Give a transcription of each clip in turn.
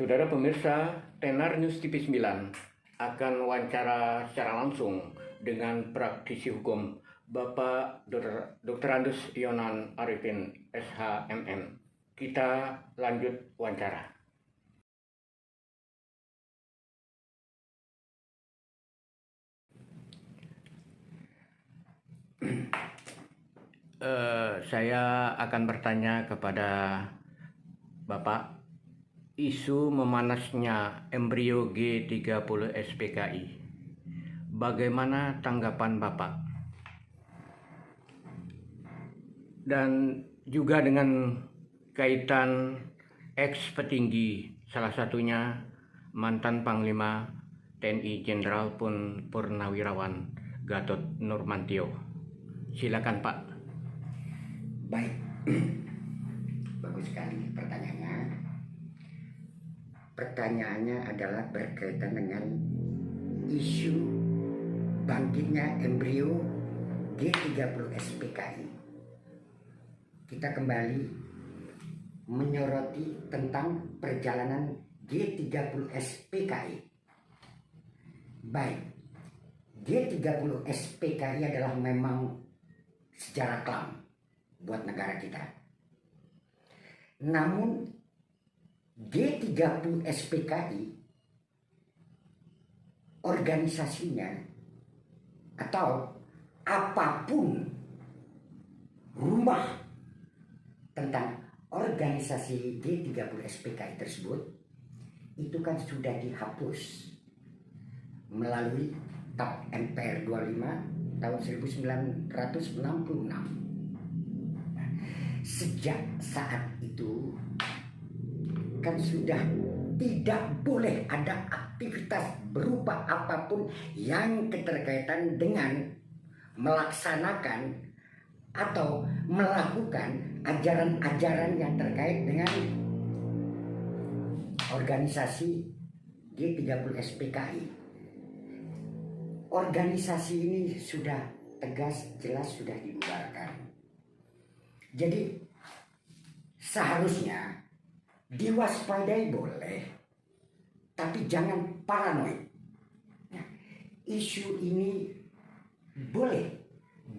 Saudara pemirsa, Tenar News TV 9 akan wawancara secara langsung dengan praktisi hukum Bapak Dr. Andes Yonan Arifin SHMM. Kita lanjut wawancara. Saya akan bertanya kepada Bapak, isu memanasnya embrio G30 SPKI. Bagaimana tanggapan Bapak? Dan juga dengan kaitan ex-petinggi, salah satunya mantan Panglima TNI Jenderal Purnawirawan Gatot Nurmantio. Silakan Pak. Baik, bagus sekali pertanyaannya. Pertanyaannya adalah berkaitan dengan isu bangkitnya embrio G30 SPKI. Kita kembali menyoroti tentang perjalanan G30 SPKI. Baik, G30 SPKI adalah memang sejarah kelam buat negara kita. Namun G30 SPKI organisasinya atau apapun rumah tentang organisasi G30 SPKI tersebut itu kan sudah dihapus melalui TAP MPR 25 tahun 1966. Sejak saat itu kan sudah tidak boleh ada aktivitas berupa apapun yang keterkaitan dengan melaksanakan atau melakukan ajaran-ajaran yang terkait dengan organisasi G30 SPKI. Organisasi ini sudah tegas, jelas sudah dibubarkan. Jadi seharusnya diwaspadai boleh, tapi jangan paranoid. Nah, isu ini boleh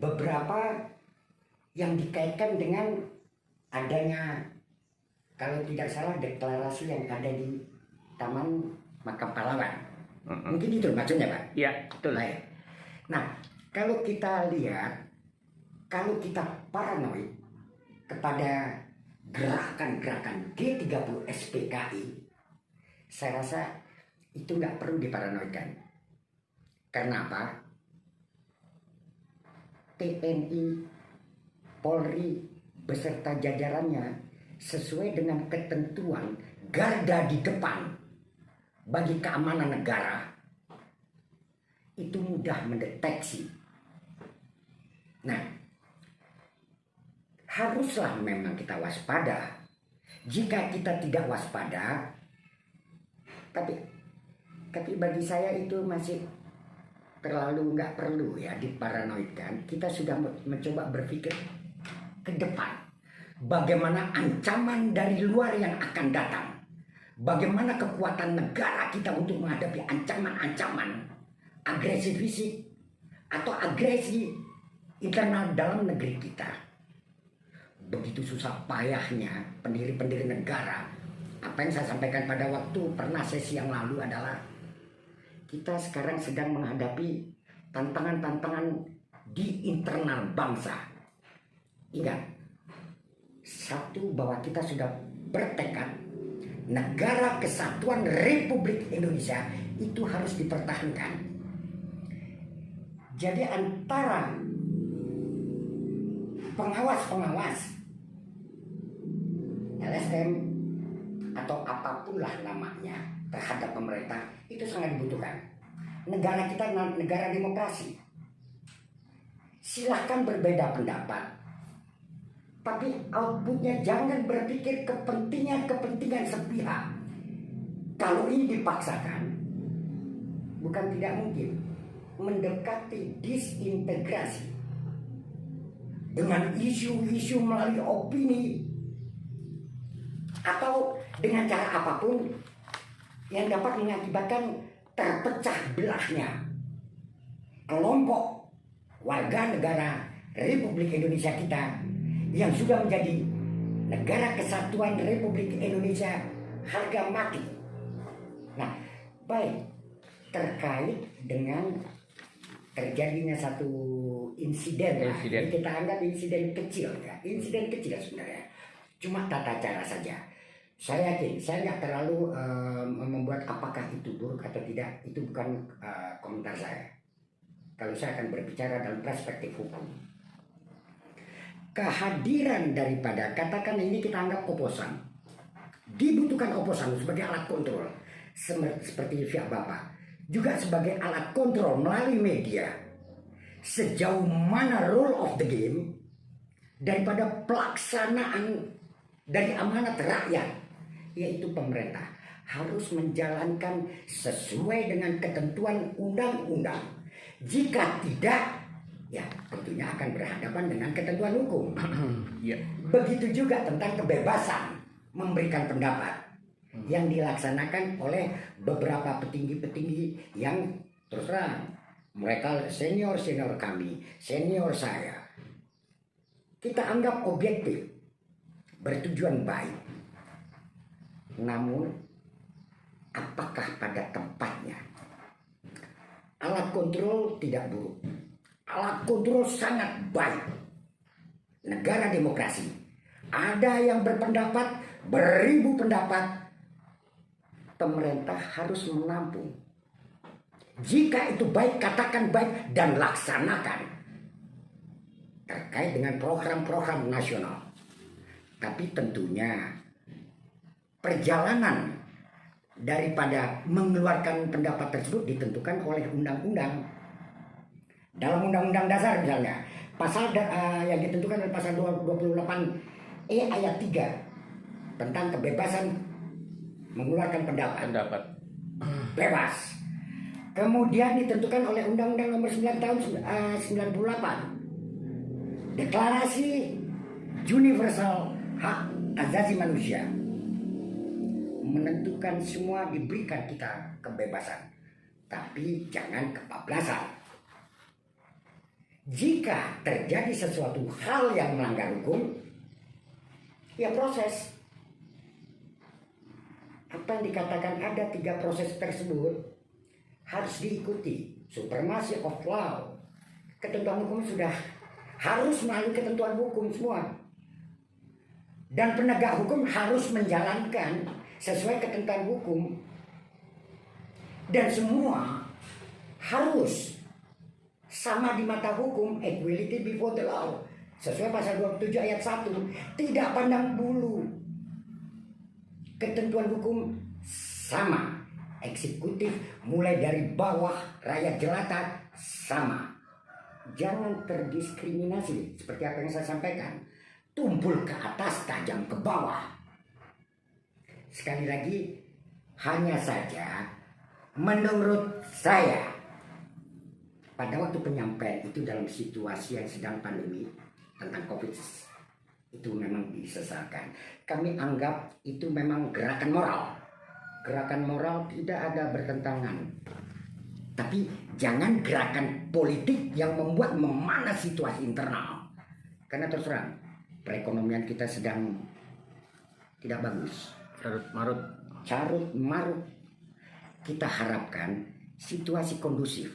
beberapa yang dikaitkan dengan adanya, kalau tidak salah, deklarasi yang ada di Taman Makam Pahlawan. Mungkin itu maksudnya Pak? Ya, betul. Baik. Nah, kalau kita lihat, kalau kita paranoid kepada gerakan-gerakan G30 SPKI, saya rasa itu nggak perlu diparanoidkan. Karena apa? TNI, Polri, beserta jajarannya sesuai dengan ketentuan garda di depan bagi keamanan negara itu mudah mendeteksi. Nah, haruslah memang kita waspada. Jika kita tidak waspada, tapi bagi saya itu masih terlalu nggak perlu ya diparanoidkan. Kita sudah mencoba berpikir ke depan. Bagaimana ancaman dari luar yang akan datang? Bagaimana kekuatan negara kita untuk menghadapi ancaman-ancaman agresi fisik atau agresi internal dalam negeri kita? Begitu susah payahnya pendiri-pendiri negara. Apa yang saya sampaikan pada waktu pernah sesi yang lalu adalah kita sekarang sedang menghadapi tantangan-tantangan di internal bangsa. Ingat, satu, bahwa kita sudah bertekad negara kesatuan Republik Indonesia itu harus dipertahankan. Jadi antara pengawas-pengawas LSM atau apapun lah namanya terhadap pemerintah itu sangat dibutuhkan. Negara kita negara demokrasi. Silahkan berbeda pendapat, tapi outputnya jangan berpikir kepentingan sepihak. Kalau ini dipaksakan, bukan tidak mungkin mendekati disintegrasi dengan isu-isu melalui opini atau dengan cara apapun yang dapat mengakibatkan terpecah belahnya kelompok warga negara Republik Indonesia kita yang sudah menjadi negara kesatuan Republik Indonesia harga mati. Nah, baik, terkait dengan terjadinya satu insiden. Ini kita anggap insiden kecil ya, insiden kecil sebenarnya, cuma tata cara saja. Saya yakin, saya nggak terlalu membuat apakah itu buruk atau tidak, itu bukan komentar saya. Kalau saya akan berbicara dalam perspektif hukum. Kehadiran daripada, katakan ini kita anggap oposan. Dibutuhkan oposan sebagai alat kontrol. Seperti pihak Bapak. Juga sebagai alat kontrol melalui media. Sejauh mana rule of the game daripada pelaksanaan dari amanat rakyat, yaitu pemerintah harus menjalankan sesuai dengan ketentuan undang-undang. Jika tidak, ya tentunya akan berhadapan dengan ketentuan hukum. Begitu juga tentang kebebasan memberikan pendapat yang dilaksanakan oleh beberapa petinggi-petinggi yang terus terang mereka senior kami, senior saya. Kita anggap objektif, bertujuan baik. Namun, apakah pada tempatnya? Alat kontrol tidak buruk. Alat kontrol sangat baik. Negara demokrasi. Ada yang berpendapat, beribu pendapat. Pemerintah harus menampung. Jika itu baik, katakan baik dan laksanakan. Terkait dengan program-program nasional. Tapi tentunya perjalanan daripada mengeluarkan pendapat tersebut ditentukan oleh undang-undang. Dalam undang-undang dasar misalnya, pasal yang ditentukan oleh pasal 28E ayat 3 tentang kebebasan mengeluarkan pendapat. Bebas. Kemudian ditentukan oleh Undang-Undang Nomor 9 tahun 98. Deklarasi Universal Hak Asasi Manusia menentukan semua diberikan kita kebebasan, tapi jangan kebablasan. Jika terjadi sesuatu hal yang melanggar hukum, ya proses. Apa yang dikatakan ada 3 proses tersebut harus diikuti. Supremacy of law, ketentuan hukum sudah harus melalui ketentuan hukum semua. Dan penegak hukum harus menjalankan sesuai ketentuan hukum. Dan semua harus sama di mata hukum, equality before the law. Sesuai pasal 27 ayat 1, tidak pandang bulu. Ketentuan hukum sama. Eksekutif mulai dari bawah, rakyat jelata sama. Jangan terdiskriminasi seperti apa yang saya sampaikan. Tumpul ke atas, tajam ke bawah. Sekali lagi, hanya saja menurut saya pada waktu penyampaian itu dalam situasi yang sedang pandemi tentang COVID itu memang disesalkan. Kami anggap itu memang gerakan moral. Gerakan moral tidak ada bertentangan. Tapi jangan gerakan politik yang membuat memanas situasi internal. Karena terus terang, perekonomian kita sedang tidak bagus. Carut marut. Kita harapkan situasi kondusif.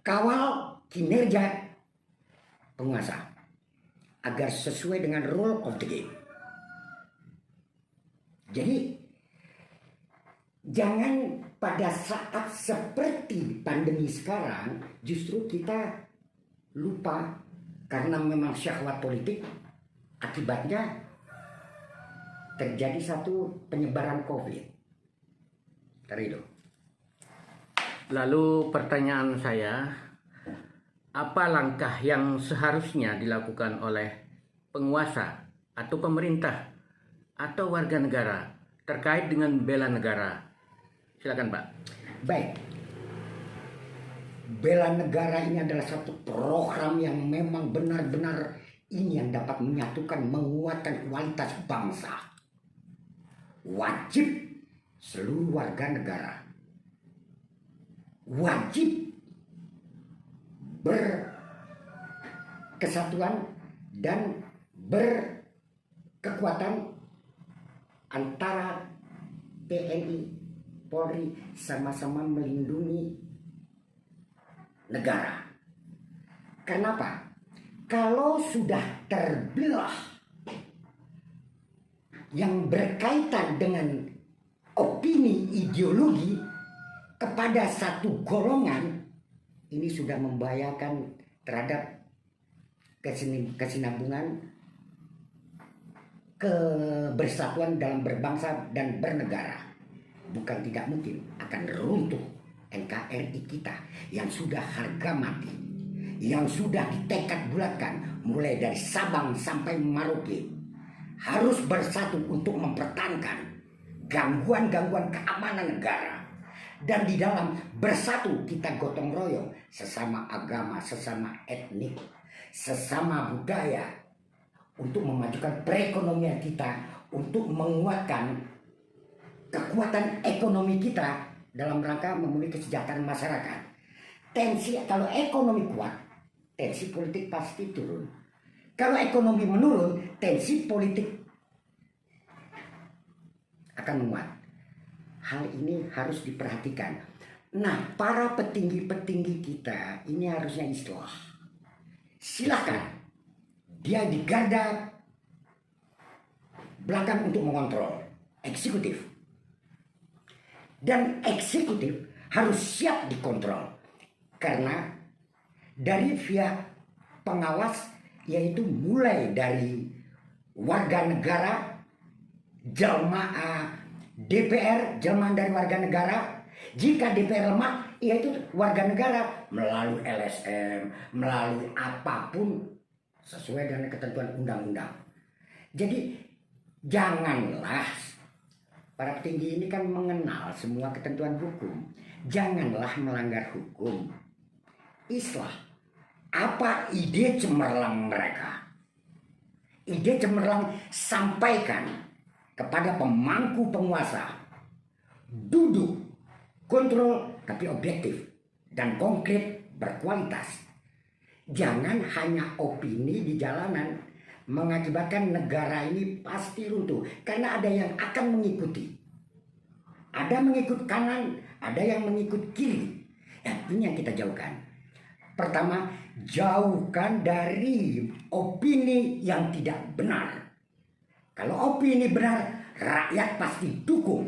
Kawal kinerja penguasa agar sesuai dengan rule of the game. Jadi jangan pada saat seperti pandemi sekarang justru kita lupa karena memang syahwat politik, akibatnya terjadi satu penyebaran COVID. Terido. Lalu pertanyaan saya, apa langkah yang seharusnya dilakukan oleh penguasa atau pemerintah atau warga negara terkait dengan bela negara? Silakan Pak. Baik. Bela negara ini adalah satu program yang memang benar-benar ini yang dapat menyatukan, menguatkan kualitas bangsa. Wajib seluruh warga negara wajib berkesatuan dan berkekuatan antara TNI, Polri sama-sama melindungi negara. Kenapa? Kalau sudah terbelah yang berkaitan dengan opini ideologi kepada satu golongan, ini sudah membahayakan terhadap kesinambungan, kebersatuan dalam berbangsa dan bernegara. Bukan tidak mungkin akan runtuh NKRI kita yang sudah harga mati, yang sudah ditekad bulatkan mulai dari Sabang sampai Merauke, harus bersatu untuk mempertahankan gangguan-gangguan keamanan negara. Dan di dalam bersatu kita gotong royong sesama agama, sesama etnik, sesama budaya, untuk memajukan perekonomian kita, untuk menguatkan kekuatan ekonomi kita dalam rangka memenuhi kesejahteraan masyarakat. Tensi, kalau ekonomi kuat, tensi politik pasti turun. Kalau ekonomi menurun, tensi politik akan menguat. Hal ini harus diperhatikan. Nah, para petinggi-petinggi kita ini harusnya islah. Silakan dia di garda belakang untuk mengontrol eksekutif. Dan eksekutif harus siap dikontrol. Karena dari pihak pengawas, yaitu mulai dari warga negara, jelmaan DPR, jelmaan dari warga negara. Jika DPR lemah, yaitu warga negara melalui LSM, melalui apapun sesuai dengan ketentuan undang-undang. Jadi janganlah, para petinggi ini kan mengenal semua ketentuan hukum. Janganlah melanggar hukum. Islah. Apa ide cemerlang mereka? Ide cemerlang sampaikan kepada pemangku penguasa. Duduk, kontrol, tapi objektif dan konkret, berkualitas. Jangan hanya opini di jalanan, mengakibatkan negara ini pasti runtuh. Karena ada yang akan mengikuti. Ada mengikut kanan, ada yang mengikut kiri. Ini yang kita jauhkan. Pertama, jauhkan dari opini yang tidak benar. Kalau opini benar, rakyat pasti dukung.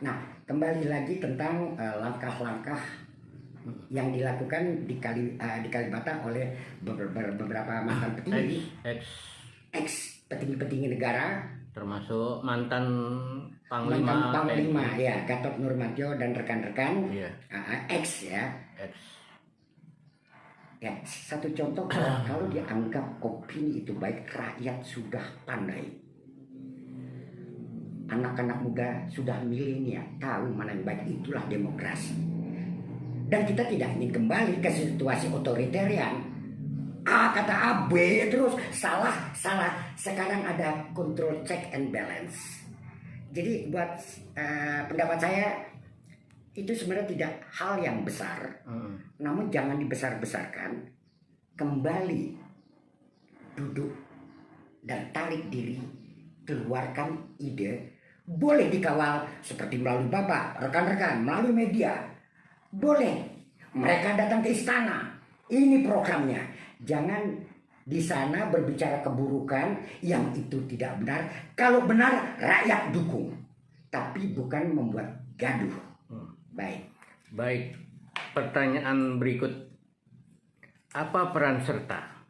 Nah, kembali lagi tentang langkah-langkah yang dilakukan di Kalibata oleh beberapa mantan petinggi, ex petinggi-petinggi negara, termasuk mantan Panglima ya, Gatot Nurmantio dan rekan-rekan, ex ya. Ya, satu contoh kalau dianggap opini itu baik, rakyat sudah pandai. Anak-anak muda sudah milenial, tahu mana yang baik, itulah demokrasi. Dan kita tidak ingin kembali ke situasi otoritarian. A kata A, B terus salah. Sekarang ada control, check and balance. Jadi buat pendapat saya itu sebenarnya tidak hal yang besar. Namun jangan dibesar-besarkan. Kembali duduk dan tarik diri, keluarkan ide. Boleh dikawal seperti melalui Bapak, rekan-rekan, melalui media. Boleh mereka datang ke istana, ini programnya. Jangan di sana berbicara keburukan yang itu tidak benar. Kalau benar, rakyat dukung, tapi bukan membuat gaduh. Baik. Pertanyaan berikut, apa peran serta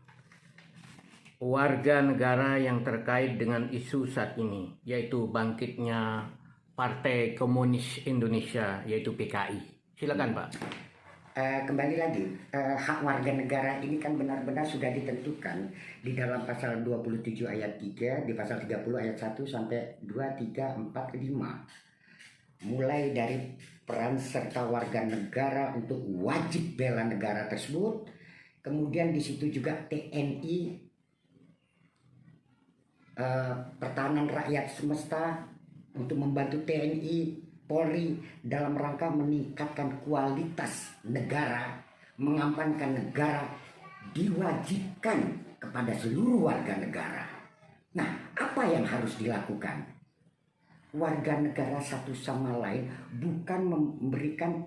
warga negara yang terkait dengan isu saat ini, yaitu bangkitnya Partai Komunis Indonesia, yaitu PKI? Silakan Pak. Kembali lagi, hak warga negara ini kan benar-benar sudah ditentukan di dalam pasal 27 ayat 3, di pasal 30 ayat 1 sampai 2, 3, 4, 5. Mulai dari peran serta warga negara untuk wajib bela negara tersebut, kemudian di situ juga TNI, pertahanan rakyat semesta, untuk membantu TNI, Polri dalam rangka meningkatkan kualitas negara, mengamankan negara, diwajibkan kepada seluruh warga negara. Nah, apa yang harus dilakukan? Warga negara satu sama lain bukan memberikan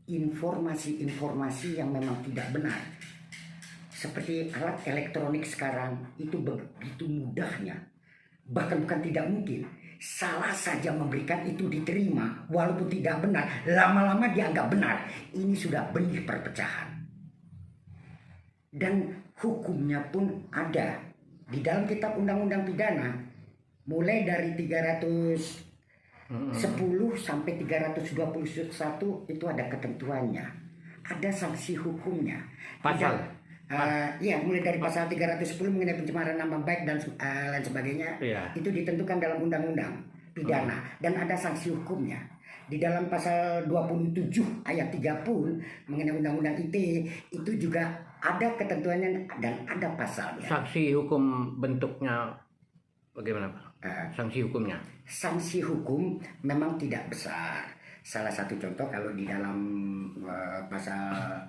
informasi-informasi yang memang tidak benar. Seperti alat elektronik sekarang itu begitu mudahnya, bahkan bukan tidak mungkin, salah saja memberikan itu diterima walaupun tidak benar, lama-lama dianggap benar. Ini sudah benih perpecahan. Dan hukumnya pun ada di dalam kitab undang-undang pidana, mulai dari 310 sampai 321 itu ada ketentuannya, ada sanksi hukumnya. Pasal? Ya, mulai dari pasal 310 mengenai pencemaran nama baik dan lain sebagainya, itu ditentukan dalam undang-undang pidana dan ada sanksi hukumnya. Di dalam pasal 27 ayat 30 mengenai undang-undang ITE itu juga ada ketentuannya dan ada pasalnya. Sanksi hukum bentuknya bagaimana, Pak? Sanksi hukumnya? Sanksi hukum memang tidak besar. Salah satu contoh kalau di dalam pasal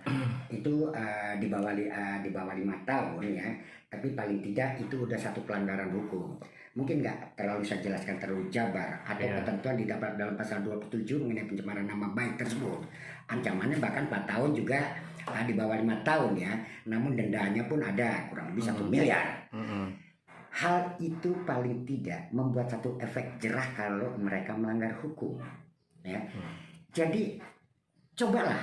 itu di bawah 5 tahun ya, tapi paling tidak itu udah satu pelanggaran hukum. Mungkin nggak terlalu saya jelaskan terlalu jabar, atau ketentuan di dalam pasal 27 mengenai pencemaran nama baik tersebut. Ancamannya bahkan 4 tahun juga di bawah 5 tahun ya, namun dendanya pun ada kurang lebih 1 miliar. Hal itu paling tidak membuat satu efek jerah kalau mereka melanggar hukum. Ya. Jadi cobalah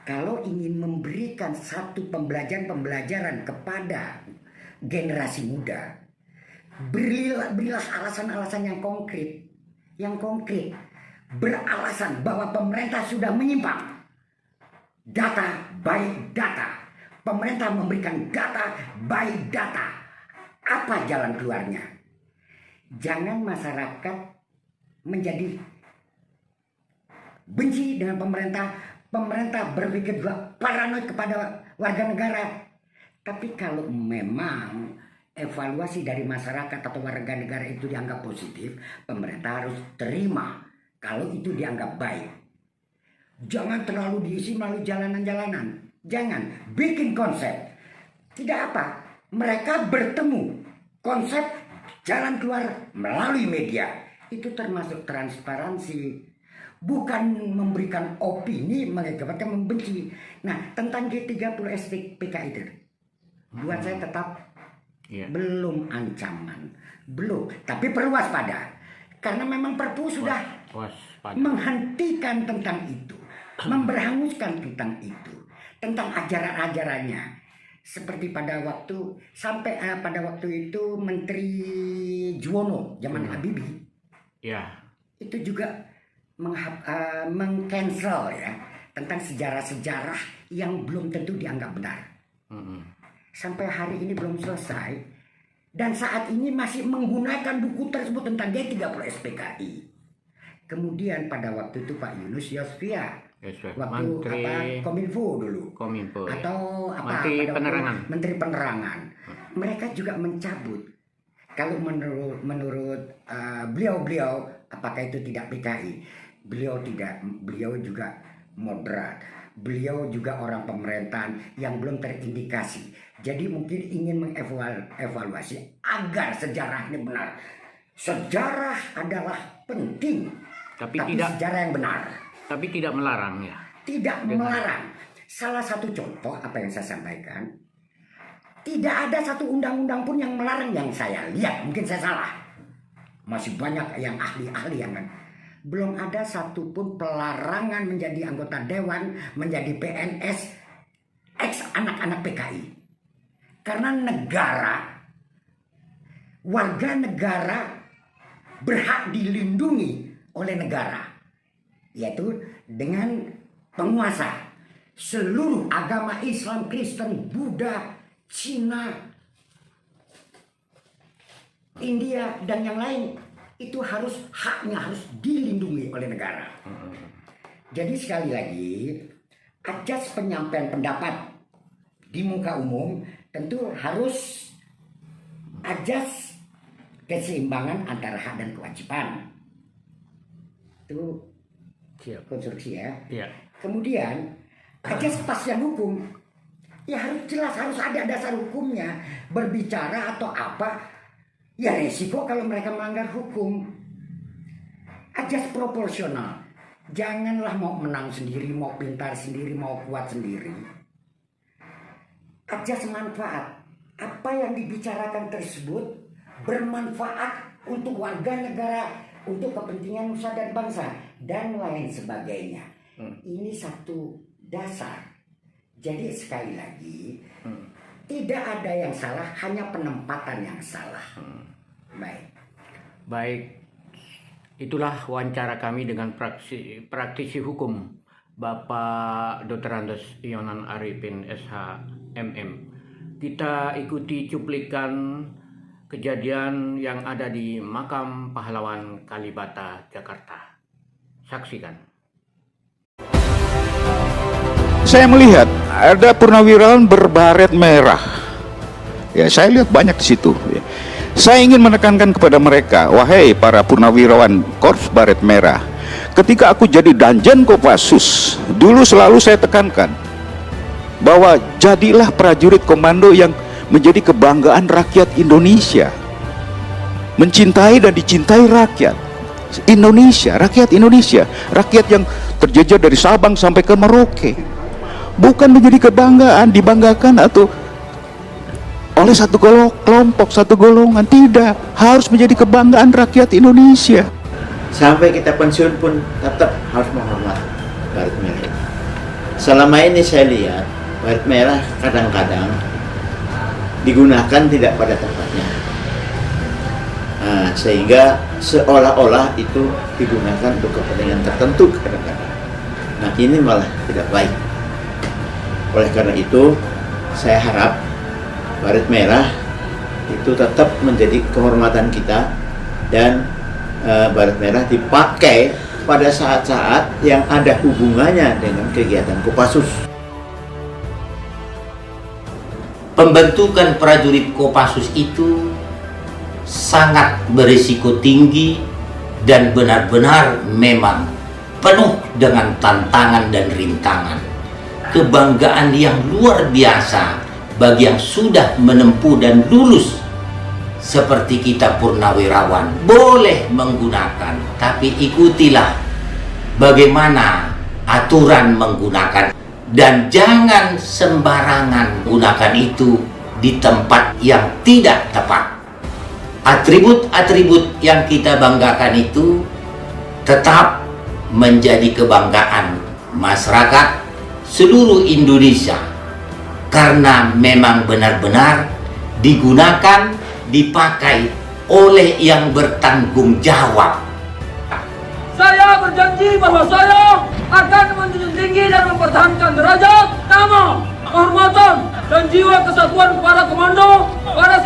kalau ingin memberikan satu pembelajaran kepada generasi muda, berilah alasan-alasan yang konkret, beralasan bahwa pemerintah sudah menyimpang. Data by data, pemerintah memberikan data by data. Apa jalan keluarnya? Jangan masyarakat menjadi benci dengan pemerintah berpikir juga paranoid kepada warga negara. Tapi kalau memang evaluasi dari masyarakat atau warga negara itu dianggap positif, pemerintah harus terima kalau itu dianggap baik. Jangan terlalu diisi melalui jalanan-jalanan. Jangan bikin konsep. Tidak apa, mereka bertemu konsep jalan keluar melalui media. Itu termasuk transparansi. Bukan memberikan opini mengakibatkan membenci. Nah, tentang G30 SPK itu buat saya tetap belum ancaman. Belum, tapi perlu waspada. Karena memang Perpu sudah menghentikan tentang itu, memberhanguskan tentang itu, tentang ajaran-ajarannya. Seperti pada waktu itu Menteri Juwono zaman Habibie, itu juga meng-cancel ya tentang sejarah-sejarah yang belum tentu dianggap benar. Sampai hari ini belum selesai dan saat ini masih menggunakan buku tersebut tentang G30 SPKI. Kemudian pada waktu itu Pak Yunus Yosvia, waktu Kominfo dulu, atau Menteri Penerangan, mereka juga mencabut. Kalau menurut beliau apakah itu tidak PKI? Beliau tidak, beliau juga moderat. Beliau juga orang pemerintahan yang belum terindikasi. Jadi mungkin ingin mengevaluasi agar sejarah ini benar. Sejarah adalah penting, tapi tidak sejarah yang benar. Tapi tidak melarang ya? Tidak melarang. Salah satu contoh apa yang saya sampaikan, tidak ada satu undang-undang pun yang melarang yang saya lihat. Mungkin saya salah. Masih banyak yang ahli-ahli yang kan. Belum ada satupun pelarangan menjadi anggota dewan, menjadi PNS, ex anak-anak PKI. Karena warga negara berhak dilindungi oleh negara. Yaitu dengan penguasa. Seluruh agama Islam, Kristen, Buddha, Cina, India, dan yang lain. Itu haknya harus dilindungi oleh negara. Jadi sekali lagi, ajas penyampaian pendapat di muka umum tentu harus ajas keseimbangan antara hak dan kewajiban. Itu Siap. konstruksi ya. Ya. Kemudian ajas kepastian hukum, ya harus jelas, harus ada dasar hukumnya. Berbicara atau apa, ya resiko kalau mereka melanggar hukum. Ajas proporsional, janganlah mau menang sendiri, mau pintar sendiri, mau kuat sendiri. Ajas manfaat, apa yang dibicarakan tersebut bermanfaat untuk warga negara, untuk kepentingan nusa dan bangsa, dan lain sebagainya. Ini satu dasar. Jadi sekali lagi, tidak ada yang salah, hanya penempatan yang salah. Baik, itulah wawancara kami dengan praktisi hukum Bapak Dr. Andes Yonan Arifin SH MM. Kita ikuti cuplikan kejadian yang ada di Makam Pahlawan Kalibata, Jakarta. Saksikan. Saya melihat ada purnawirawan berbaret merah. Ya, saya lihat banyak di situ. Saya ingin menekankan kepada mereka, wahai para purnawirawan Korps Baret Merah, ketika aku jadi Danjen Kopassus, dulu selalu saya tekankan bahwa jadilah prajurit komando yang menjadi kebanggaan rakyat Indonesia, mencintai dan dicintai rakyat Indonesia, rakyat yang terjejar dari Sabang sampai ke Merauke. Bukan menjadi kebanggaan, dibanggakan atau oleh satu kelompok, satu golongan. Tidak, harus menjadi kebanggaan rakyat Indonesia. Sampai kita pensiun pun tetap harus menghormati Baret Merah. Selama ini saya lihat Baret Merah kadang-kadang digunakan tidak pada tempatnya. Nah, sehingga seolah-olah itu digunakan untuk kepentingan tertentu kadang-kadang. Nah, ini malah tidak baik. Oleh karena itu, saya harap Baret Merah itu tetap menjadi kehormatan kita, dan Baret Merah dipakai pada saat-saat yang ada hubungannya dengan kegiatan Kopassus. Pembentukan prajurit Kopassus itu sangat berisiko tinggi dan benar-benar memang penuh dengan tantangan dan rintangan. Kebanggaan yang luar biasa bagi yang sudah menempuh dan lulus seperti kita purnawirawan. Boleh menggunakan, tapi ikutilah bagaimana aturan menggunakan. Dan jangan sembarangan gunakan itu di tempat yang tidak tepat. Atribut-atribut yang kita banggakan itu tetap menjadi kebanggaan masyarakat seluruh Indonesia, karena memang benar-benar digunakan, dipakai oleh yang bertanggung jawab. Saya berjanji bahwa saya akan menjunjung tinggi dan mempertahankan derajat, nama, kehormatan, dan jiwa kesatuan para komando, para